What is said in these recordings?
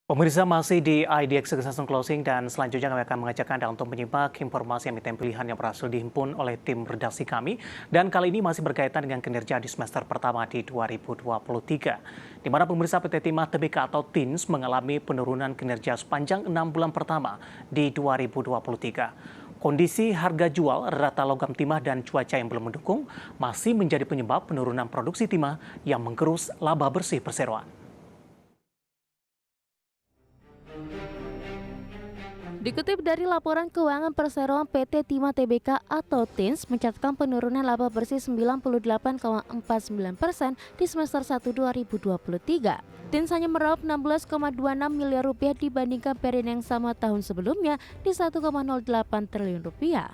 Pemirsa masih di IDX Succession Closing dan selanjutnya kami akan mengajak Anda untuk menyimak informasi emiten pilihan yang berhasil dihimpun oleh tim redaksi kami. Dan kali ini masih berkaitan dengan kinerja di semester pertama di 2023. Di mana pemirsa PT Timah Tbk atau TINS mengalami penurunan kinerja sepanjang 6 bulan pertama di 2023. Kondisi harga jual, rata logam timah dan cuaca yang belum mendukung masih menjadi penyebab penurunan produksi timah yang menggerus laba bersih perseroan. Dikutip dari laporan keuangan perseroan PT Timah Tbk atau TINS mencatatkan penurunan laba bersih 98,49% di semester 1 2023. TINS hanya meraup 16,26 miliar rupiah dibandingkan periode yang sama tahun sebelumnya di 1,08 triliun rupiah.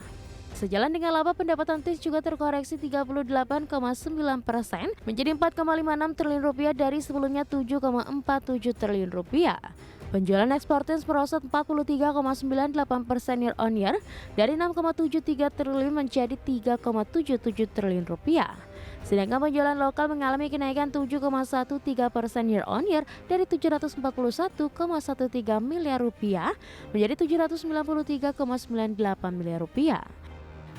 Sejalan dengan laba, pendapatan TINS juga terkoreksi 38,9% menjadi 4,56 triliun rupiah dari sebelumnya 7,47 triliun rupiah. Penjualan ekspor TINS merosot 43,98% year on year dari 6,73 triliun menjadi 3,77 triliun rupiah. Sedangkan penjualan lokal mengalami kenaikan 7,13% year on year dari 741,13 miliar rupiah menjadi 793,98 miliar rupiah.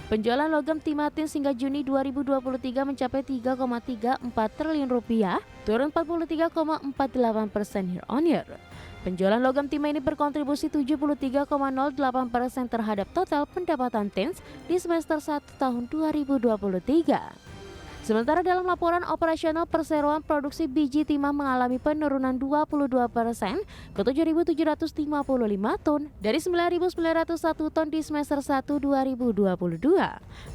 Penjualan logam timah TINS hingga Juni 2023 mencapai 3,34 triliun rupiah, turun 43,48% year on year. Penjualan logam timah ini berkontribusi 73,08% terhadap total pendapatan TINS di semester 1 tahun 2023. Sementara dalam laporan operasional perseroan, produksi biji timah mengalami penurunan 22% ke 7.755 ton dari 9.901 ton di semester 1 2022.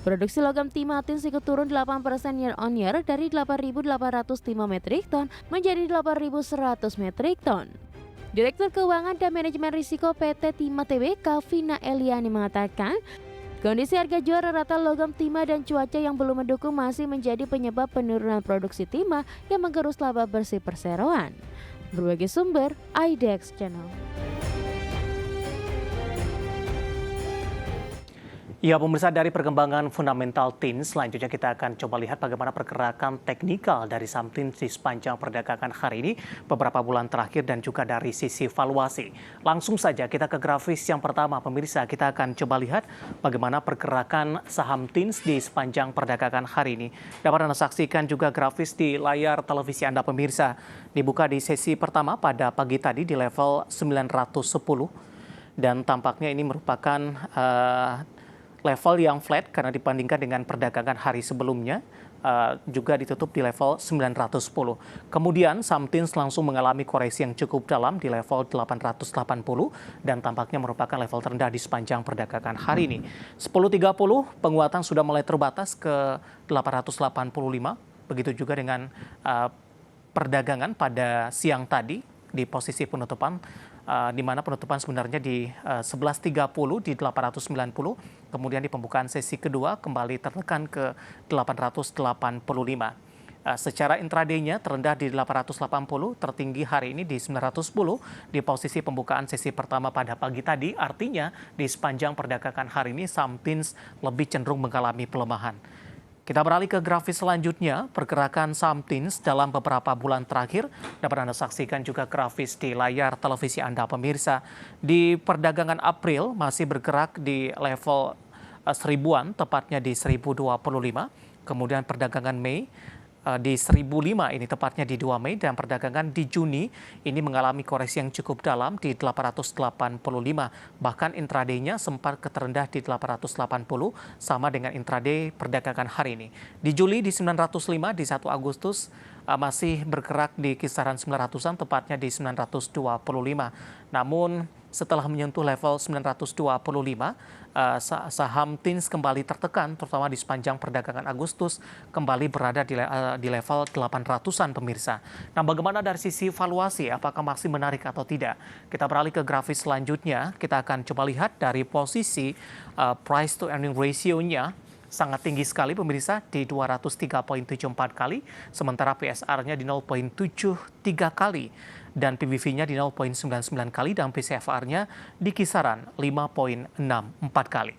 Produksi logam timah TINS ikut turun 8% year on year dari 8.805 metrik ton menjadi 8.100 metrik ton. Direktur Keuangan dan Manajemen Risiko PT Timah Tbk, Vina Eliani mengatakan, kondisi harga jual rata logam timah dan cuaca yang belum mendukung masih menjadi penyebab penurunan produksi timah yang menggerus laba bersih perseroan. Berbagai sumber, IDX Channel. Ya, pemirsa, dari perkembangan fundamental TINS, selanjutnya kita akan coba lihat bagaimana pergerakan teknikal dari saham TINS di sepanjang perdagangan hari ini, beberapa bulan terakhir, dan juga dari sisi valuasi. Langsung saja kita ke grafis yang pertama, pemirsa. Kita akan coba lihat bagaimana pergerakan saham TINS di sepanjang perdagangan hari ini. Dapat Anda saksikan juga grafis di layar televisi Anda, pemirsa. Dibuka di sesi pertama pada pagi tadi di level 910, dan tampaknya ini merupakan level yang flat karena dibandingkan dengan perdagangan hari sebelumnya, juga ditutup di level 910. Kemudian saham TINS langsung mengalami koreksi yang cukup dalam di level 880 dan tampaknya merupakan level terendah di sepanjang perdagangan hari ini. 10.30 penguatan sudah mulai terbatas ke 885, begitu juga dengan perdagangan pada siang tadi di posisi penutupan, di mana penutupan sebenarnya di 11.30 di 890, kemudian di pembukaan sesi kedua kembali tertekan ke 885. Secara intraday-nya terendah di 880, tertinggi hari ini di 910 di posisi pembukaan sesi pertama pada pagi tadi. Artinya di sepanjang perdagangan hari ini saham TINS lebih cenderung mengalami pelemahan. Kita beralih ke grafis selanjutnya, pergerakan saham TINS dalam beberapa bulan terakhir. Dapat Anda saksikan juga grafis di layar televisi Anda, pemirsa. Di perdagangan April masih bergerak di level seribuan, tepatnya di 1025. Kemudian perdagangan Mei di 1005, ini tepatnya di 2 Mei, dan perdagangan di Juni ini mengalami koreksi yang cukup dalam di 885. Bahkan intraday-nya sempat terendah di 880 sama dengan intraday perdagangan hari ini. Di Juli di 905, di 1 Agustus masih bergerak di kisaran 900-an, tepatnya di 925. Namun setelah menyentuh level 925, saham TINS kembali tertekan, terutama di sepanjang perdagangan Agustus, kembali berada di level 800-an, pemirsa. Nah, bagaimana dari sisi valuasi, apakah masih menarik atau tidak? Kita beralih ke grafis selanjutnya, kita akan coba lihat dari posisi price to earning ratio-nya. Sangat tinggi sekali, pemirsa, di 203,74 kali, sementara PSR-nya di 0,73 kali, dan PBV-nya di 0,99 kali, dan PCFR-nya di kisaran 5,64 kali.